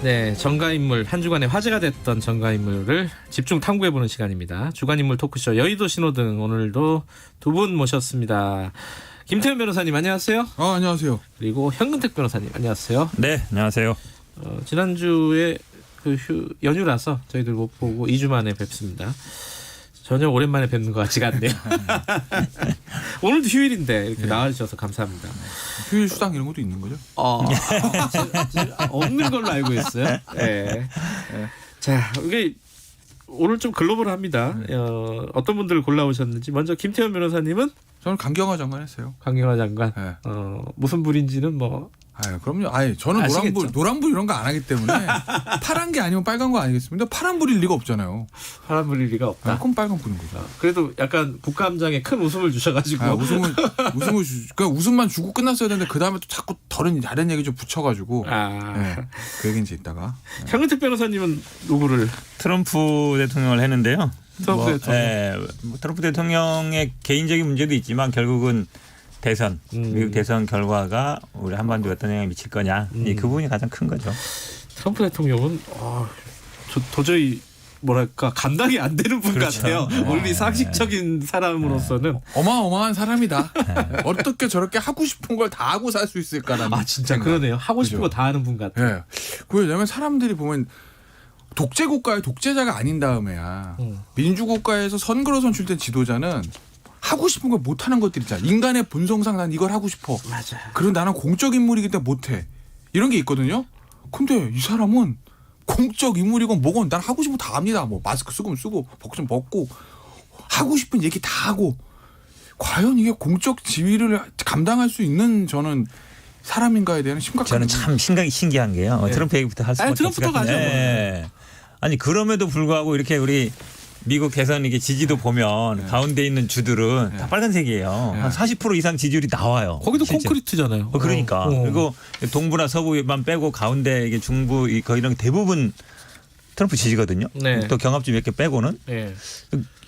네, 정가인물, 한 주간에 화제가 됐던 정가인물을 집중 탐구해보는 시간입니다. 주간인물 토크쇼 여의도 신호등, 오늘도 두 분 모셨습니다. 김태현 변호사님 안녕하세요. 안녕하세요. 그리고 현근택 변호사님 안녕하세요. 네, 안녕하세요. 지난주에 연휴라서 저희들 못 보고 2주 만에 뵙습니다. 전혀 오랜만에 뵙는 것 같지가 않네요. 오늘도 휴일인데 이렇게 나와주셔서 감사합니다. 휴일 수당 이런 것도 있는 거죠? 없는 걸로 알고 있어요. 네. 자, 이게 오늘 좀 글로벌합니다. 어떤 분들을 골라오셨는지 먼저 김태현 변호사님은 저는 강경화 장관 했어요. 강경화 장관. 네. 무슨 불인지는 뭐. 그럼요. 저는 아시겠죠? 노란불 이런 거 안 하기 때문에 파란 게 아니면 빨간 거 아니겠습니까? 파란불일 리가 없잖아요. 파란불일 리가 없다. 그럼 빨간불인 거죠. 그래도 약간 국감장에 큰 웃음을 주셔가지고. 웃음만 주고 끝났어야 되는데 그 다음에 또 자꾸 다른 얘기 좀 붙여가지고. 그 얘기는 이제 이따가. 현근택 변호사님은 누구를? 트럼프 대통령을 했는데요. 트럼프 대통령. 트럼프 대통령의 개인적인 문제도 있지만 결국은 대선, 미국 대선 결과가 우리 한반도에 어떤 영향을 미칠 거냐. 그 부분이 가장 큰 거죠. 트럼프 대통령은 도저히 뭐랄까 감당이 안 되는 분 그렇죠. 같아요. 원리 상식적인 사람으로서는 어마어마한 사람이다. 어떻게 저렇게 하고 싶은 걸 다 하고 살 수 있을까라는. 진짜 생각. 그러네요. 하고 싶은 거 다 하는 분 같아요. 왜냐면 사람들이 보면 독재 국가의 독재자가 아닌 다음에야 민주국가에서 선거로 선출된 지도자는 하고 싶은 걸 못하는 것들 있잖아. 인간의 본성상 난 이걸 하고 싶어. 맞아. 그리고 나는 공적 인물이기 때문에 못해. 이런 게 있거든요. 근데 이 사람은 공적 인물이건 뭐건 난 하고 싶은 거 다 합니다. 뭐 마스크 쓰고 복좀 벗고 하고 싶은 얘기 다 하고. 과연 이게 공적 지위를 감당할 수 있는 저는 사람인가에 대한 심각한. 저는 참 신기한 게요. 트럼프 얘기부터 할 수밖에 없을 것 트럼프부터 같은데. 아니 그럼에도 불구하고 이렇게 우리 미국 대선 이게 지지도 보면 가운데 있는 주들은 다 빨간색이에요. 한 40% 이상 지지율이 나와요. 거기도 실제. 콘크리트잖아요. 그러니까. 그리고 동부나 서부만 빼고 가운데 이게 중부 거의 이런 대부분 트럼프 지지거든요. 네. 또 경합주 몇 개 빼고는. 네.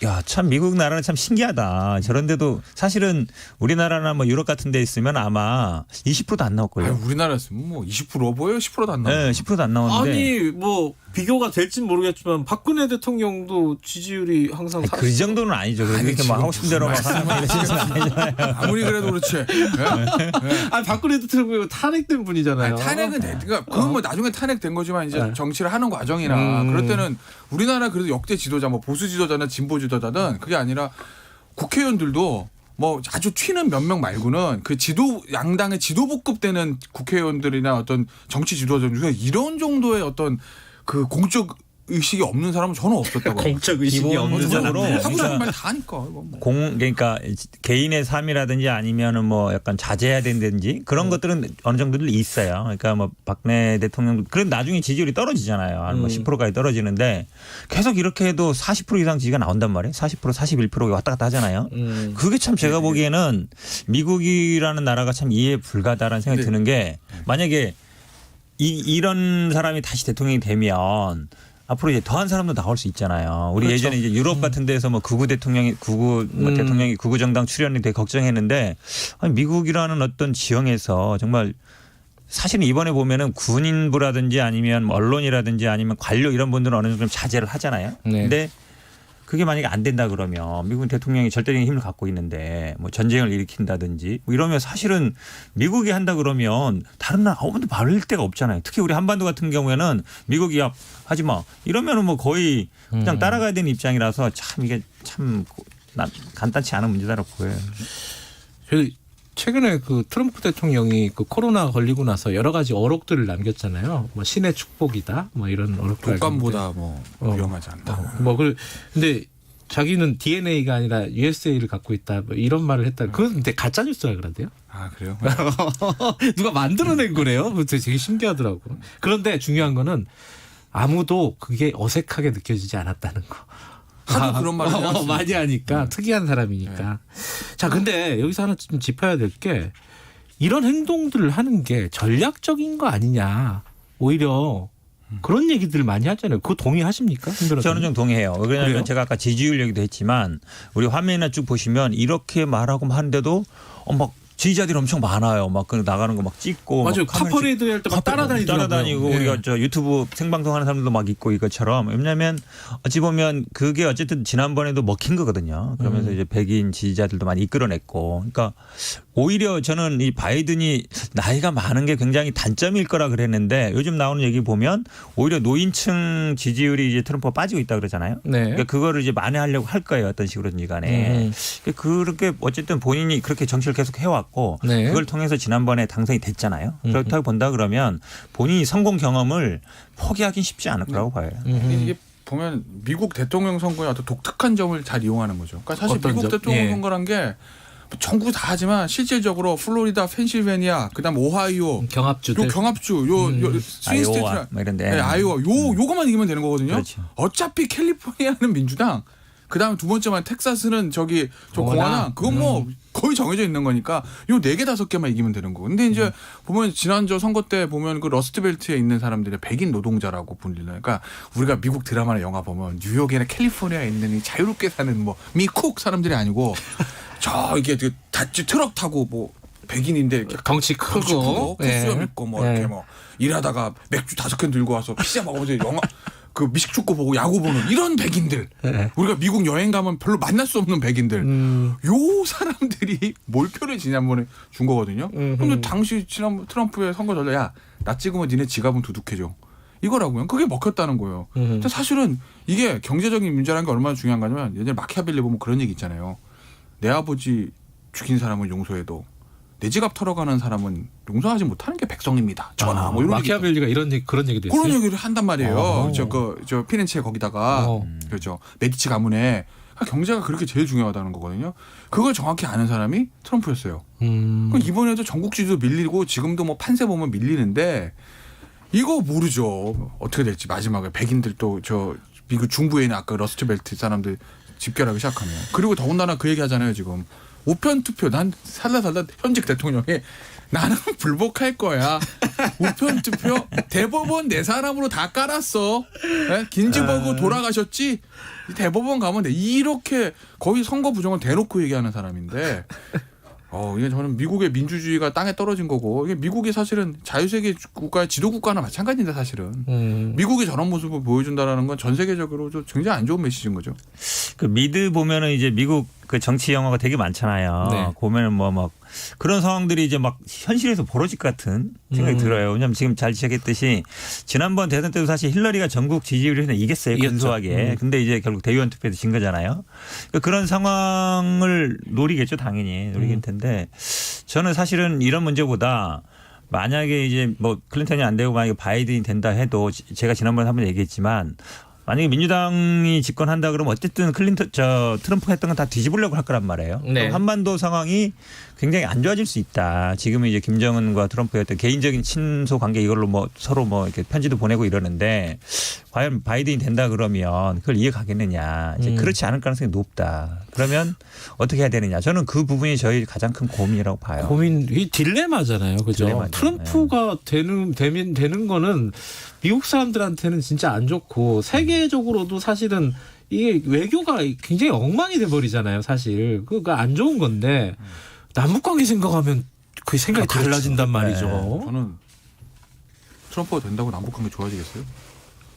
야, 참 미국 나라는 참 신기하다. 저런데도 사실은 우리나라나 뭐 유럽 같은 데 있으면 아마 20%도 안 나올걸요. 우리나라였으면 뭐 20% 보여요? 10%도 안 나와요. 네, 10%도 안 나오는데. 아니 뭐 비교가 될진 모르겠지만 박근혜 대통령도 지지율이 항상 그 정도는 아니죠. 그렇게 막 하고 싶은 대로 막 하는 거 아니잖아요. 아무리 그래도 그렇지. 박근혜 대통령 탄핵된 분이잖아요. 탄핵은 그러니까 그건 뭐 나중에 탄핵된 거지만 이제 정치를 하는 과정이나 그럴 때는 우리나라 그래도 역대 지도자 뭐 보수 지도자나 진보 지도자든 그게 아니라 국회의원들도 뭐 아주 튀는 몇 명 말고는 그 양당의 지도부급 되는 국회의원들이나 어떤 정치 지도자 중에 이런 정도의 어떤 그 공적 의식이 없는 사람은 저는 없었다고. 공적 의식이 없는 사람. 하고 싶은 말 다 하니까. 그러니까 개인의 삶이라든지 아니면은 뭐 약간 자제해야 된다든지 그런 것들은 어느 정도는 있어요. 그러니까 뭐 박근혜 대통령 그런 나중에 지지율이 떨어지잖아요. 한 뭐 10%까지 떨어지는데 계속 이렇게 해도 40% 이상 지지가 나온단 말이에요. 40% 41% 왔다 갔다 하잖아요. 그게 참 제가 보기에는 미국이라는 나라가 참 이해 불가다라는 생각이 드는 게 만약에 이런 사람이 다시 대통령이 되면 앞으로 이제 더한 사람도 나올 수 있잖아요. 우리 그렇죠. 예전에 이제 유럽 같은 데서 뭐 대통령이 극우 정당 출연이 되게 걱정했는데 아니 미국이라는 어떤 지형에서 정말 사실은 이번에 보면은 군인부라든지 아니면 뭐 언론이라든지 아니면 관료 이런 분들은 어느 정도 좀 자제를 하잖아요. 네. 근데 그게 만약에 안 된다 그러면 미국 대통령이 절대적인 힘을 갖고 있는데 뭐 전쟁을 일으킨다든지 뭐 이러면 사실은 미국이 한다 그러면 다른 나라 아무도 말릴 데가 없잖아요. 특히 우리 한반도 같은 경우에는 미국이 하지 마 이러면은 뭐 거의 그냥 따라가야 되는 입장이라서 참 이게 참 간단치 않은 문제다라고 보여요. 최근에 그 트럼프 대통령이 그 코로나 걸리고 나서 여러 가지 어록들을 남겼잖아요. 뭐 신의 축복이다, 뭐 이런 어록들. 독감보다 뭐 위험하지 않다. 근데 자기는 DNA가 아니라 USA를 갖고 있다, 뭐 이런 말을 했다. 그건 근데 가짜 뉴스라 그러대요. 아 그래요? 누가 만들어낸 거래요. 되게 신기하더라고. 그런데 중요한 거는 아무도 그게 어색하게 느껴지지 않았다는 거. 하도 그런 말을 많이 하니까 특이한 사람이니까. 자, 근데 여기서 하나 좀 짚어야 될 게 이런 행동들을 하는 게 전략적인 거 아니냐. 오히려 그런 얘기들을 많이 하잖아요. 그거 동의하십니까? 저는 좀 동의해요. 왜냐하면 그래요? 제가 아까 지지율 얘기도 했지만 우리 화면이나 쭉 보시면 이렇게 말하고 하는데도 막 지지자들이 엄청 많아요. 막 그 나가는 거 막 찍고 맞아요. 막 카메라 카퍼레이드 할 때 막 따라다니더라고요. 따라다니고 예. 우리가 저 유튜브 생방송하는 사람들도 막 있고 이것처럼 왜냐하면 어찌 보면 그게 어쨌든 지난번에도 먹힌 거거든요. 그러면서 이제 백인 지지자들도 많이 이끌어냈고 그러니까 오히려 저는 이 바이든이 나이가 많은 게 굉장히 단점일 거라 그랬는데 요즘 나오는 얘기 보면 오히려 노인층 지지율이 이제 트럼프가 빠지고 있다 그러잖아요. 네. 그러니까 그거를 이제 만회하려고 할 거예요. 어떤 식으로든지 간에. 그렇게 어쨌든 본인이 그렇게 정치를 계속 해왔고 네. 그걸 통해서 지난번에 당선이 됐잖아요. 그렇다고 본다 그러면 본인이 성공 경험을 포기하긴 쉽지 않을 거라고 봐요. 이게 보면 미국 대통령 선거의 어떤 독특한 점을 잘 이용하는 거죠. 그러니까 사실 어떤 미국 점? 대통령 예. 선거란 게 전국 다 하지만 실질적으로 플로리다, 펜실베니아, 그다음 오하이오, 경합주들. 요 경합주, 요 스윙 스테이트, 아이오와 뭐 이런데. 네, 아이오와 요거만 이기면 되는 거거든요. 그렇죠. 어차피 캘리포니아는 민주당, 그다음 두 번째만 텍사스는 저 공화당, 그건 뭐 거의 정해져 있는 거니까 요 4개 5개만 이기면 되는 거. 근데 이제 보면 지난 저 선거 때 보면 그 러스트벨트에 있는 사람들이 백인 노동자라고 불리는. 그러니까 우리가 미국 드라마나 영화 보면 뉴욕이나 캘리포니아에 있는 이 자유롭게 사는 뭐 미쿡 사람들이 아니고 저 이게 다치 트럭 타고 뭐 백인인데 이렇게 덩치 크고 코스염 입고 뭐 예. 이렇게 뭐 일하다가 맥주 5캔 들고 와서 피자 먹으면서 영화 그 미식축구 보고 야구 보는 이런 백인들. 예. 우리가 미국 여행 가면 별로 만날 수 없는 백인들. 요 사람들이 몰표를 지난번에 준 거거든요. 근데 당시 지난 트럼프의 선거 전략 야, 나 찍으면 니네 지갑은 두둑해져. 이거라고요. 그게 먹혔다는 거예요. 근데 사실은 이게 경제적인 문제라는 게 얼마나 중요한 거냐면 예전에 마키아벨리 보면 그런 얘기 있잖아요. 내 아버지 죽인 사람은 용서해도 내 지갑 털어가는 사람은 용서하지 못하는 게 백성입니다. 전하 뭐 이런 마키아벨리가 그런 얘기도 했어요. 그런 얘기를 한단 말이에요. 어. 저 피렌체 거기다가 그렇죠. 메디치 가문에 경제가 그렇게 제일 중요하다는 거거든요. 그걸 정확히 아는 사람이 트럼프였어요. 그럼 이번에도 전국지도 밀리고 지금도 뭐 판세 보면 밀리는데 이거 모르죠. 어떻게 될지 마지막에 백인들 또 저 미국 중부에 있는 아까 러스트벨트 사람들 집결하기 시작하면 그리고 더군다나 그 얘기 하잖아요. 지금 우편 투표 난 살다 현직 대통령이 나는 불복할 거야. 우편 투표 대법원 내 사람으로 다 깔았어. 네? 긴즈버그 돌아가셨지? 대법원 가면 돼. 이렇게 거의 선거 부정을 대놓고 얘기하는 사람인데 이게 저는 미국의 민주주의가 땅에 떨어진 거고 이게 미국이 사실은 자유세계 국가의 지도 국가나 마찬가지인데 사실은 미국이 저런 모습을 보여준다라는 건 전 세계적으로 좀 굉장히 안 좋은 메시지인 거죠. 그 미드 보면은 이제 미국 그 정치 영화가 되게 많잖아요. 네. 보면은 뭐 막 그런 상황들이 이제 막 현실에서 벌어질 것 같은 생각이 들어요. 왜냐하면 지금 잘 지적했듯이 지난번 대선 때도 사실 힐러리가 전국 지지율을 이겼어요. 근소하게. 근데 이제 결국 대의원 투표에서 진 거잖아요. 그러니까 그런 상황을 노리겠죠. 당연히 노리긴 텐데 저는 사실은 이런 문제보다 만약에 이제 뭐 클린턴이 안 되고 만약에 바이든이 된다 해도 제가 지난번에 한번 얘기했지만 만약에 민주당이 집권한다 그러면 어쨌든 트럼프가 했던 건 다 뒤집으려고 할 거란 말이에요. 네. 그럼 한반도 상황이 굉장히 안 좋아질 수 있다. 지금은 이제 김정은과 트럼프의 어떤 개인적인 친소 관계 이걸로 뭐 서로 뭐 이렇게 편지도 보내고 이러는데 과연 바이든이 된다 그러면 그걸 이해가겠느냐. 이제 그렇지 않을 가능성이 높다. 그러면 어떻게 해야 되느냐. 저는 그 부분이 저희 가장 큰 고민이라고 봐요. 이 딜레마잖아요. 그죠? 딜레마죠. 트럼프가 되는 거는 미국 사람들한테는 진짜 안 좋고 세계적으로도 사실은 이게 외교가 굉장히 엉망이 돼버리잖아요. 사실 그거 안 좋은 건데 남북 관계 생각하면 그 생각이 달라진단 말이죠. 저는 트럼프가 된다고 남북 관계 좋아지겠어요?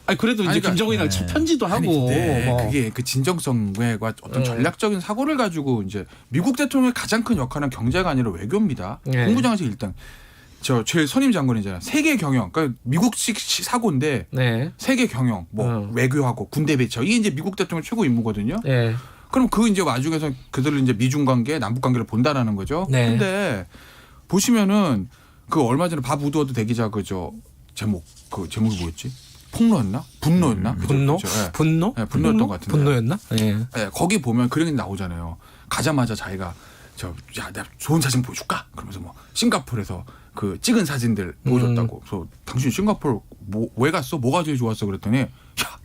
아니 그래도 이제 그러니까 김정은이랑 편지도 하고 뭐. 그게 그 진정성과 어떤 전략적인 사고를 가지고 이제 미국 대통령의 가장 큰 역할은 경제가 아니라 외교입니다. 네. 국무장관실 일단 제일 선임 장관이잖아요. 세계 경영, 그러니까 미국식 사고인데 네. 세계 경영, 뭐 외교하고 군대 배치 이게 이제 미국 대통령 최고 임무거든요. 네. 그럼 그 이제 와중에서 그들은 이제 미중 관계, 남북 관계를 본다라는 거죠. 네. 근데 보시면은 그 얼마 전에 밥 우드워드 대기자 제목이 뭐였지? 폭로였나? 분노였나? 그죠? 분노? 그죠? 네. 분노? 네, 분노였던 것 같은데. 분노였나? 예. 네, 거기 보면 그런 게 나오잖아요. 가자마자 자기가 내가 좋은 사진 보여줄까? 그러면서 뭐 싱가포르에서 그 찍은 사진들 보여줬다고. 그래서 당신 싱가포르 왜 갔어? 뭐가 제일 좋았어? 그랬더니 야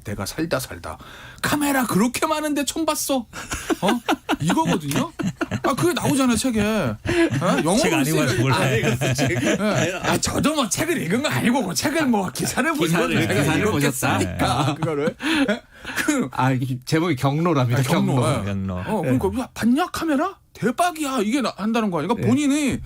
내가 살다 카메라 그렇게 많은데 처음 봤어. 이거거든요. 그게 나오잖아요 책에. 책 아니고 영어로 저도 뭐 책을 읽은 거 아니고 뭐 책을 뭐 기사를 본 거죠. 기사를 보셨다. 그거를. 아, 이게 제목이 경로랍니다. 아, 경로. 경로. 예. 경로. 그러니까 야, 봤냐 카메라? 대박이야. 이게 한다는 거야. 그러니까 본인이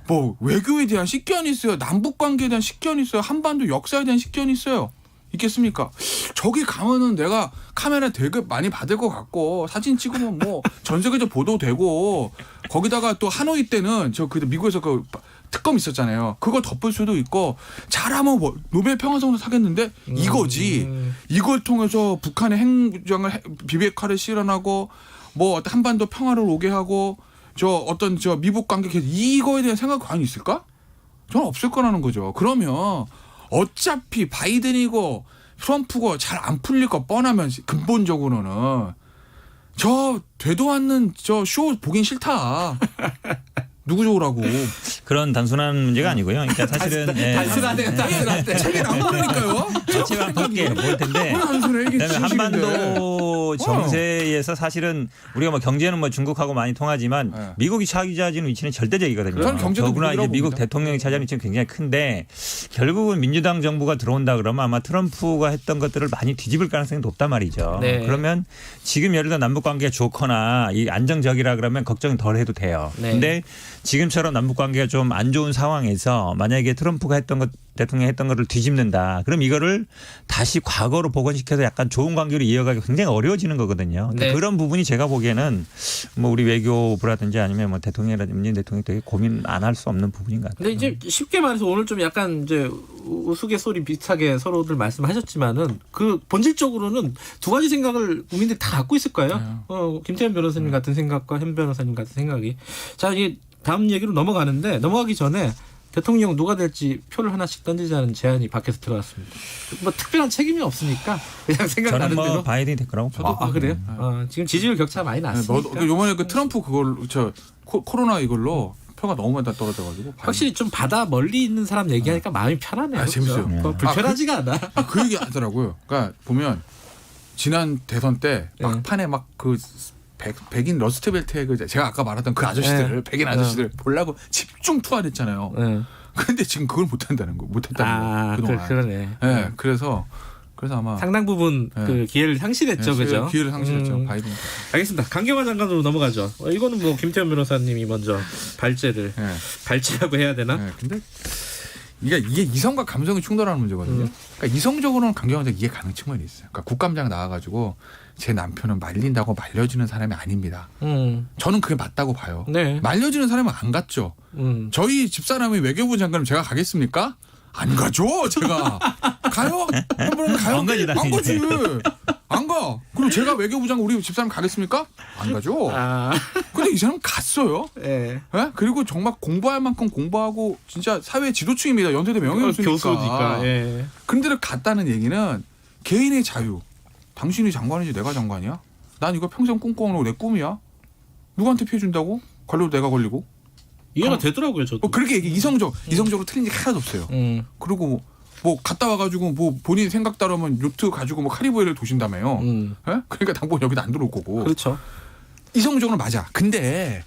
뭐 외교에 대한 식견이 있어요. 남북 관계에 대한 식견이 있어요. 한반도 역사에 대한 식견이 있어요. 있겠습니까? 저기 가면은 내가 카메라 되게 많이 받을 것 같고 사진 찍으면 뭐 전 세계적 보도되고 거기다가 또 하노이 때는 저 그 미국에서 그 특검 있었잖아요. 그거 덮을 수도 있고 잘하면 뭐 노벨 평화상도 타겠는데 이거지. 이걸 통해서 북한의 행정을 비핵화를 실현하고 뭐 어떤 한반도 평화를 오게 하고 저 어떤 저 미북 관계 이거에 대한 생각 과연 있을까? 저는 없을 거라는 거죠. 그러면 어차피 바이든이고 트럼프고 잘 안 풀릴 거 뻔하면 근본적으로는 저 되도 않는 저 쇼 보긴 싫다. 누구 좋으라고. 그런 단순한 문제가 아니고요. 그러니까 사실은 단순하네요. 단순하네. 책이 나오니까요. 제가 볼게 볼 텐데. 단순해 이게 그다음에 진실인데. 한반도 정세에서 사실은 우리가 뭐 경제는 뭐 중국하고 많이 통하지만 네. 미국이 차지하는 위치는 절대적이거든요. 저는 경제도 더구나 이제 미국이라고 미국 봅니다. 대통령이 차지하는 위치는 굉장히 큰데 결국은 민주당 정부가 들어온다 그러면 아마 트럼프가 했던 것들을 많이 뒤집을 가능성이 높단 말이죠. 네. 그러면 지금 예를 들어 남북 관계가 좋거나 이 안정적이라 그러면 걱정 덜 해도 돼요. 네. 근데 지금처럼 남북 관계가 좀 안 좋은 상황에서 만약에 트럼프가 했던 것 대통령이 했던 거를 뒤집는다. 그럼 이거를 다시 과거로 복원시켜서 약간 좋은 관계로 이어가기 굉장히 어려워지는 거거든요. 근데 네. 그런 부분이 제가 보기에는 뭐 우리 외교부라든지 아니면 뭐 대통령이라든지 문재인 대통령이 되게 고민 안 할 수 없는 부분인 것 같아요. 근데 이제 쉽게 말해서 오늘 좀 약간 이제 우스갯소리 비슷하게 서로들 말씀하셨지만은 그 본질적으로는 두 가지 생각을 국민들이 다 갖고 있을 거예요. 김태현 변호사님 같은 생각과 현 변호사님 같은 생각이. 자, 이게 다음 얘기로 넘어가는데 넘어가기 전에 대통령 누가 될지 표를 하나씩 던지자는 제안이 밖에서 들어왔습니다. 뭐 특별한 책임이 없으니까 그냥 저는 생각나는 뭐 대로. 바이든이 될 거라고 봐요. 아, 그래요? 지금 지지율 격차 많이 났으니까. 요번에 그 트럼프 그걸로 저 코로나 이걸로 표가 너무 많이 떨어져가지고 확실히 좀 바다 멀리 있는 사람 얘기하니까 마음이 편하네요. 아, 재밌어요. 그렇죠? 불편하지가 않아. 그 얘기 하더라고요. 그러니까 보면 지난 대선 때 막판에 막 그 백인 러스트벨트의 그 제가 아까 말했던 그 아저씨들 네. 백인 아저씨들 보려고 집중 투하했잖아요. 네. 그런데 지금 그걸 못한다는 거 못했다는 거 그동안. 그러네. 네, 그래서 아마 상당 부분 네. 그 기회를 상실했죠, 네, 그죠? 기회를 상실했죠. 바이든. 알겠습니다. 강경화 장관으로 넘어가죠. 이거는 뭐 김태현 변호사님이 먼저 발제를 네. 발제라고 해야 되나? 네, 근데 이게 이성과 감성이 충돌하는 문제거든요. 그러니까 이성적으로는 강경화 장관 이해 가능 측면이 있어요. 그러니까 국감장 나와가지고 제 남편은 말린다고 말려주는 사람이 아닙니다. 저는 그게 맞다고 봐요. 네. 말려주는 사람은 안 갔죠. 저희 집사람이 외교부 장관이면 제가 가겠습니까? 안 가죠. 제가 가요. 한 번은 가요. 안 가지, 안 가지. 안 가. 그럼 제가 외교부 장관 우리 집사람 가겠습니까? 안 가죠. 근데 이 사람 갔어요. 예. 예? 그리고 정말 공부할 만큼 공부하고 진짜 사회 지도층입니다. 연세대 명예교수니까. 교수니까. 예. 근데 갔다는 얘기는 개인의 자유. 당신이 장관이지 내가 장관이야? 난 이거 평생 꿈꿔오는 거 내 꿈이야. 누구한테 피해 준다고? 관료도 내가 걸리고. 이해가 되더라고요, 저도. 그렇게 얘기 이성적으로 틀린 게 하나도 없어요. 그리고 뭐 갔다 와가지고 뭐 본인 생각 따르면 요트 가지고 뭐 카리브해를 도신다며요. 예? 그러니까 당분 여기도 안 들어올 거고. 그렇죠. 이성적으로 맞아. 근데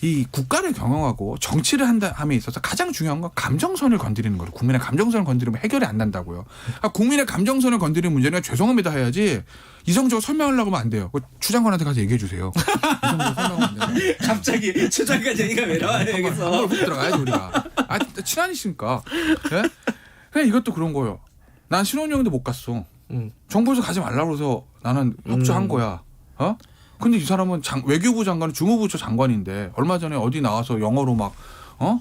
이 국가를 경영하고 정치를 함에 있어서 가장 중요한 건 감정선을 건드리는 거예요. 국민의 감정선을 건드리면 해결이 안 난다고요. 그러니까 국민의 감정선을 건드리는 문제는 죄송합니다 해야지 이성적으로 설명하려고 하면 안 돼요. 추 장관한테 가서 얘기해 주세요. 이성적으로 설명하면 안 돼요. 갑자기 추 장관 얘기가 왜 나와요, 여기서. 한번 훅 들어가야지 우리가. 친하니까. 예? 그냥 이것도 그런 거예요. 난 신혼여행도 못 갔어. 정부에서 가지 말라고 해서 나는 협조한 거야. 어? 근데 이 사람은 외교부 장관은 주무부처 장관인데 얼마 전에 어디 나와서 영어로 막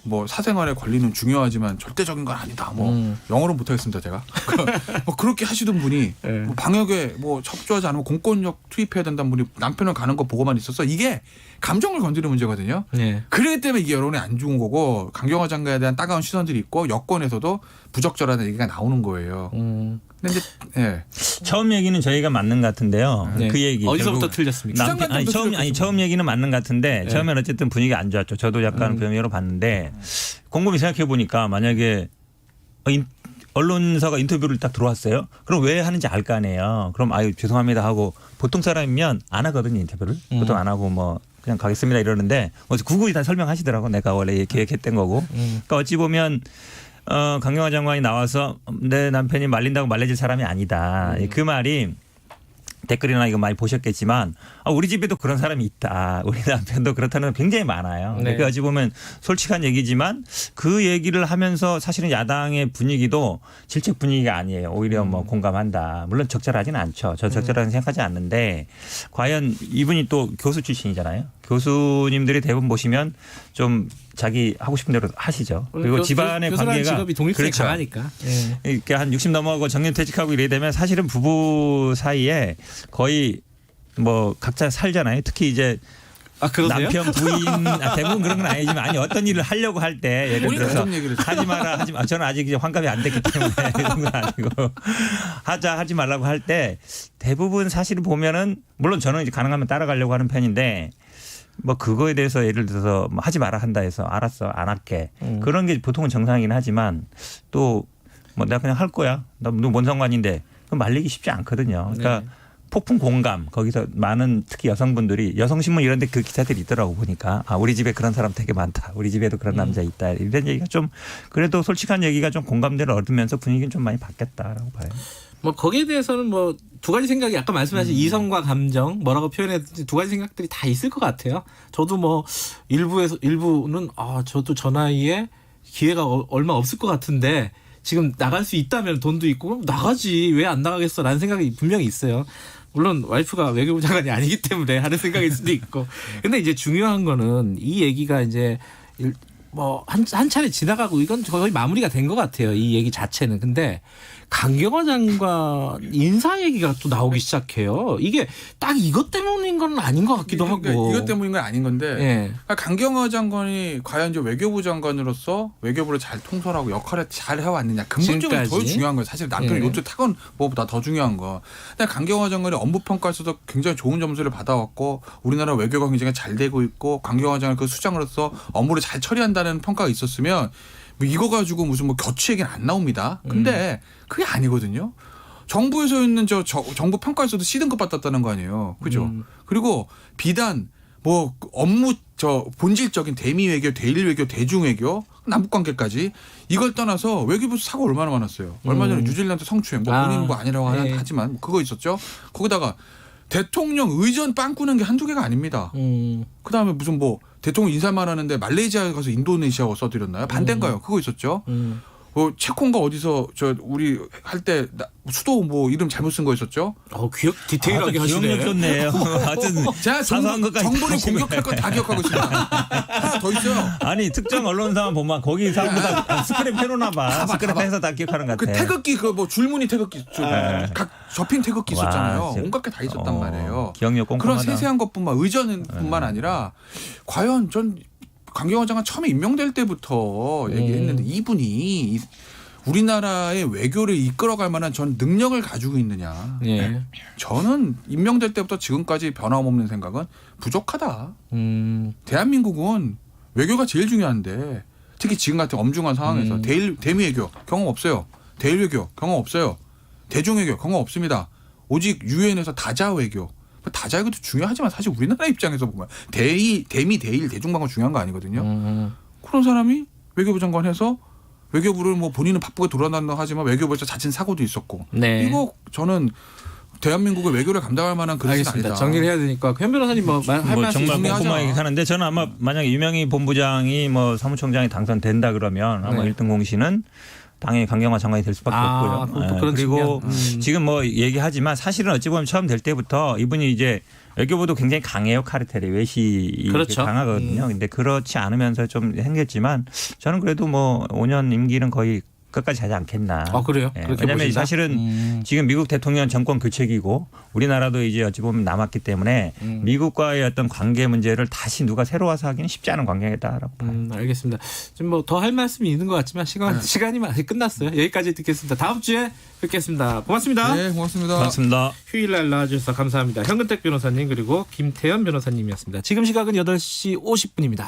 뭐 사생활에 권리는 중요하지만 절대적인 건 아니다. 뭐 영어로 못하겠습니다 제가. 뭐 그렇게 하시던 분이 네. 뭐 방역에 뭐 협조하지 않으면 공권력 투입해야 된다는 분이 남편은 가는 거 보고만 있었어. 이게 감정을 건드리는 문제거든요. 네. 그렇기 때문에 이게 여론이 안 좋은 거고 강경화 장관에 대한 따가운 시선들이 있고 여권에서도 부적절하다는 얘기가 나오는 거예요. 근데 이제 예. 처음 얘기는 저희가 맞는 것 같은데요. 네. 그 얘기 어디서부터 결국 틀렸습니까? 처음 얘기는 맞는 것 같은데 네. 처음엔 어쨌든 분위기가 안 좋았죠. 저도 약간 변명으로 봤는데 곰곰이 생각해 보니까 만약에 언론사가 인터뷰를 딱 들어왔어요. 그럼 왜 하는지 알 거 아니에요. 그럼 아유 죄송합니다 하고 보통 사람이면 안 하거든요 인터뷰를. 보통 안 하고 뭐 그냥 가겠습니다 이러는데 어제 구글이 다 설명하시더라고. 내가 원래 계획했던 거고. 그러니까 어찌 보면 강경화 장관이 나와서 내 남편이 말린다고 말려질 사람이 아니다. 그 말이 댓글이나 이거 많이 보셨겠지만 우리 집에도 그런 사람이 있다. 우리 남편도 그렇다는 건 굉장히 많아요. 네. 그러니까 어찌 보면 솔직한 얘기지만 그 얘기를 하면서 사실은 야당의 분위기도 질책 분위기가 아니에요. 오히려 뭐 공감한다. 물론 적절하지는 않죠. 저 적절하다는 생각하지 않는데 과연 이분이 또 교수 출신이잖아요. 교수님들이 대부분 보시면 좀 자기 하고 싶은 대로 하시죠. 그리고 집안의 관계가 직업이 독립성이 그렇죠. 강하니까. 이렇게 한 60 넘어가고 정년퇴직하고 이래 되면 사실은 부부 사이에 거의 뭐 각자 살잖아요. 특히 이제 그러세요? 남편 부인 대부분 그런 건 아니지만 아니 어떤 일을 하려고 할 때 예를 들어서 가족 얘기를 하지 마라 하지 마. 저는 아직 이제 환갑이 안 됐기 때문에 그런 건 아니고 하지 말라고 할 때 대부분 사실 보면은 물론 저는 이제 가능하면 따라가려고 하는 편인데 뭐 그거에 대해서 예를 들어서 뭐 하지 마라 한다 해서 알았어 안 할게 그런 게 보통은 정상이긴 하지만 또 뭐 내가 그냥 할 거야 나 뭔 상관인데 그럼 말리기 쉽지 않거든요. 그러니까 네. 폭풍 공감 거기서 많은 특히 여성분들이 여성신문 이런 데 그 기사들이 있더라고 보니까 우리 집에 그런 사람 되게 많다. 우리 집에도 그런 남자 있다. 이런 얘기가 좀 그래도 솔직한 얘기가 좀 공감대를 얻으면서 분위기는 좀 많이 바뀌었다라고 봐요. 뭐 거기에 대해서는 뭐 두 가지 생각이 아까 말씀하신 이성과 감정 뭐라고 표현했든지 두 가지 생각들이 다 있을 것 같아요. 저도 뭐 일부는 저도 저 나이에 기회가 얼마 없을 것 같은데 지금 나갈 수 있다면 돈도 있고 그럼 나가지 왜 안 나가겠어라는 생각이 분명히 있어요. 물론 와이프가 외교부 장관이 아니기 때문에 하는 생각일 수도 있고. 근데 이제 중요한 거는 이 얘기가 이제 뭐 한 차례 지나가고 이건 거의 마무리가 된 것 같아요. 이 얘기 자체는. 근데 강경화 장관 인사 얘기가 또 나오기 시작해요. 이게 딱 이것 때문인 건 아닌 것 같기도 하고. 이것 때문인 건 아닌 건데 예. 그러니까 강경화 장관이 과연 이제 외교부 장관으로서 외교부를 잘 통솔하고 역할을 잘 해왔느냐 근본적으로 더 지금까지. 중요한 거예요. 사실 남편의 예. 요트 타건 뭐보다 더 중요한 거. 근데 강경화 장관이 업무평가에서도 굉장히 좋은 점수를 받아왔고 우리나라 외교가 굉장히 잘 되고 있고 강경화 장관 그 수장으로서 업무를 잘 처리한다는 평가가 있었으면 뭐 이거 가지고 무슨 뭐 겨치 얘기는 안 나옵니다. 근데 그게 아니거든요. 정부에서 있는 정부 평가에서도 C등급 받았다는 거 아니에요. 그죠? 그리고 비단 뭐 업무 본질적인 대미 외교, 대일 외교, 대중 외교, 남북 관계까지 이걸 떠나서 외교부 사고 얼마나 많았어요. 얼마 전에 뉴질랜드 성추행 뭐 본인 뭐 아니라고 네. 하지만 그거 있었죠. 거기다가 대통령 의전 빵 꾸는 게 한두 개가 아닙니다. 그다음에 무슨 뭐 대통령 인사만 하는데 말레이시아에 가서 인도네시아어 써드렸나요? 반대인가요? 그거 있었죠. 체콘가 어디서 우리 할 때 수도 뭐 이름 잘못 쓴 거 있었죠? 기억 디테일하게 하시네. 기억력 좋네요. 하여튼 제가 사소한 것까지 정보를 다 하시네. 공격할 거 다 기억하고 있습니다. 하나 더 있어요. 아니 특정 언론사만 보면 거기 사람보다 스크랩 해놓나 봐. 스크랩해서 다 기억하는 것 그 같아. 태극기 그 뭐 줄무늬 태극기 각 접힌 태극기 와, 있었잖아요. 진짜. 온갖 게 다 있었단 말이에요. 기억력 그런 꼼꼼하다. 세세한 것뿐만 의전뿐만 아니라 과연 전 강경화 장관 처음에 임명될 때부터 얘기했는데 이분이 우리나라의 외교를 이끌어갈 만한 전 능력을 가지고 있느냐. 예. 저는 임명될 때부터 지금까지 변함없는 생각은 부족하다. 대한민국은 외교가 제일 중요한데 특히 지금 같은 엄중한 상황에서 대미 외교 경험 없어요. 대일 외교 경험 없어요. 대중 외교 경험 없습니다. 오직 유엔에서 다자 외교. 다자 외교도 중요하지만 사실 우리나라 입장에서 보면 대미, 대일, 대중방어 중요한 거 아니거든요. 그런 사람이 외교부 장관 해서 외교부를 뭐 본인은 바쁘게 돌아다닌다 하지만 외교부에서 자진 사고도 있었고. 네. 이거 저는 대한민국의 외교를 감당할 만한 그릇은 알겠습니다. 아니다. 정리를 해야 되니까 현 변호사님 할 뭐 말씀 정말 있으면 꼼꼼하게 하자. 하는데 저는 아마 만약에 유명희 본부장이 뭐 사무총장이 당선된다 그러면 아마 네. 1등 공신은 당연히 강경화 장관이 될 수밖에 없고요. 그것도 그런 그리고 측면. 지금 뭐 얘기하지만 사실은 어찌 보면 처음 될 때부터 이분이 이제 외교부도 굉장히 강해요. 카르텔이 외시 그렇죠. 강하거든요. 근데 그렇지 않으면서 좀 생겼지만 저는 그래도 뭐 5년 임기는 거의 끝까지 하지 않겠나. 그래요? 예, 그렇게 왜냐하면 보신다? 사실은 지금 미국 대통령 정권 교체기고 우리나라도 이제 어찌 보면 남았기 때문에 미국과의 어떤 관계 문제를 다시 누가 새로 와서 하기는 쉽지 않은 관계다라고 봐요. 알겠습니다. 좀 뭐 더 할 말씀이 있는 것 같지만 시간이 많이 끝났어요. 여기까지 듣겠습니다. 다음 주에 뵙겠습니다. 고맙습니다. 네, 고맙습니다. 고맙습니다. 휴일날 나와주셔서 감사합니다. 현근택 변호사님 그리고 김태현 변호사님이었습니다. 지금 시각은 8시 50분입니다.